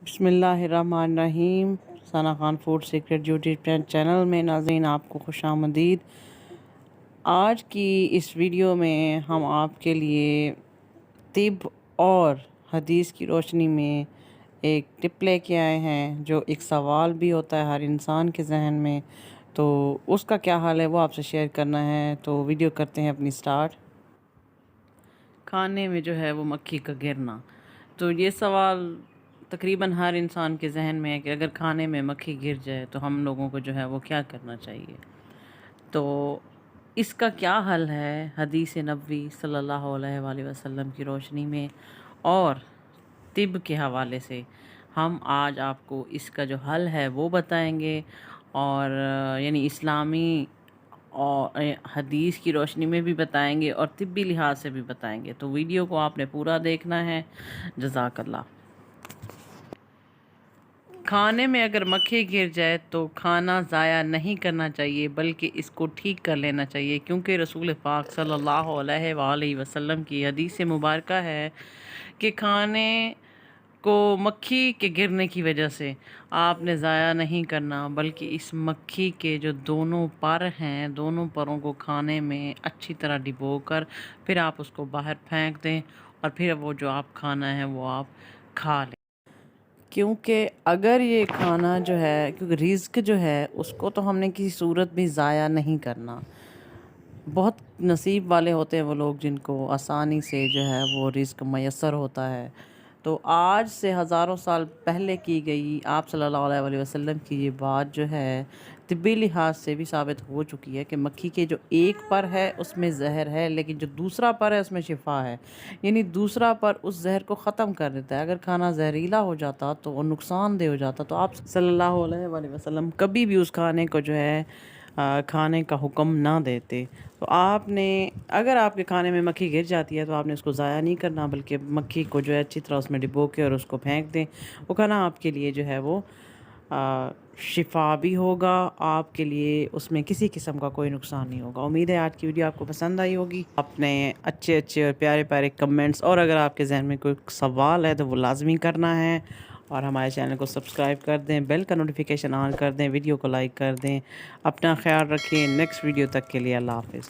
بسم اللہ الرحمن الرحیم۔ Sana Khan food secret YouTube channel میں ناظرین آپ کو خوش آمدید۔ آج کی اس ویڈیو میں ہم آپ کے لیے طب اور حدیث کی روشنی میں ایک ٹپ لے کے آئے ہیں، جو ایک سوال بھی ہوتا ہے ہر انسان کے ذہن میں، تو اس کا کیا حال ہے وہ آپ سے شیئر کرنا ہے۔ تو ویڈیو کرتے ہیں اپنی سٹارٹ۔ کھانے میں جو ہے وہ مکھی کا گرنا، تو یہ سوال تقریباً ہر انسان کے ذہن میں ہے کہ اگر کھانے میں مکھی گر جائے تو ہم لوگوں کو جو ہے وہ کیا کرنا چاہیے۔ تو اس کا کیا حل ہے حدیث نبوی صلی اللہ علیہ وآلہ وسلم کی روشنی میں اور طب کے حوالے سے ہم آج آپ کو اس کا جو حل ہے وہ بتائیں گے، اور یعنی اسلامی اور حدیث کی روشنی میں بھی بتائیں گے اور طبی لحاظ سے بھی بتائیں گے۔ تو ویڈیو کو آپ نے پورا دیکھنا ہے۔ جزاک اللہ۔ کھانے میں اگر مکھی گر جائے تو کھانا ضائع نہیں کرنا چاہیے، بلکہ اس کو ٹھیک کر لینا چاہیے، کیونکہ رسول پاک صلی اللہ علیہ وآلہ وسلم کی حدیث مبارکہ ہے کہ کھانے کو مکھی کے گرنے کی وجہ سے آپ نے ضائع نہیں کرنا، بلکہ اس مکھی کے جو دونوں پر ہیں، دونوں پروں کو کھانے میں اچھی طرح ڈبو کر پھر آپ اس کو باہر پھینک دیں، اور پھر وہ جو آپ کھانا ہے وہ آپ کھا لیں۔ کیونکہ اگر یہ کھانا جو ہے، کیونکہ رزق جو ہے اس کو تو ہم نے کسی صورت بھی ضائع نہیں کرنا۔ بہت نصیب والے ہوتے ہیں وہ لوگ جن کو آسانی سے جو ہے وہ رزق میسر ہوتا ہے۔ تو آج سے ہزاروں سال پہلے کی گئی آپ صلی اللہ علیہ وآلہ وسلم کی یہ بات جو ہے طبی لحاظ سے بھی ثابت ہو چکی ہے کہ مکھی کے جو ایک پر ہے اس میں زہر ہے، لیکن جو دوسرا پر ہے اس میں شفا ہے، یعنی دوسرا پر اس زہر کو ختم کر دیتا ہے۔ اگر کھانا زہریلا ہو جاتا تو وہ نقصان دہ ہو جاتا، تو آپ صلی اللہ علیہ وآلہ وسلم کبھی بھی اس کھانے کو جو ہے کھانے کا حکم نہ دیتے۔ تو آپ نے، اگر آپ کے کھانے میں مکھی گر جاتی ہے تو آپ نے اس کو ضائع نہیں کرنا، بلکہ مکھی کو جو ہے اچھی طرح اس میں ڈبو کے اور اس کو پھینک دیں۔ وہ کھانا آپ کے لیے جو ہے وہ شفا بھی ہوگا، آپ کے لیے اس میں کسی قسم کا کوئی نقصان نہیں ہوگا۔ امید ہے آج کی ویڈیو آپ کو پسند آئی ہوگی۔ اپنے اچھے اور پیارے پیارے کمنٹس، اور اگر آپ کے ذہن میں کوئی سوال ہے تو وہ لازمی کرنا ہے، اور ہمارے چینل کو سبسکرائب کر دیں، بیل کا نوٹیفیکیشن آن کر دیں، ویڈیو کو لائک کر دیں۔ اپنا خیال رکھیں۔ نیکسٹ ویڈیو تک کے لیے اللہ حافظ۔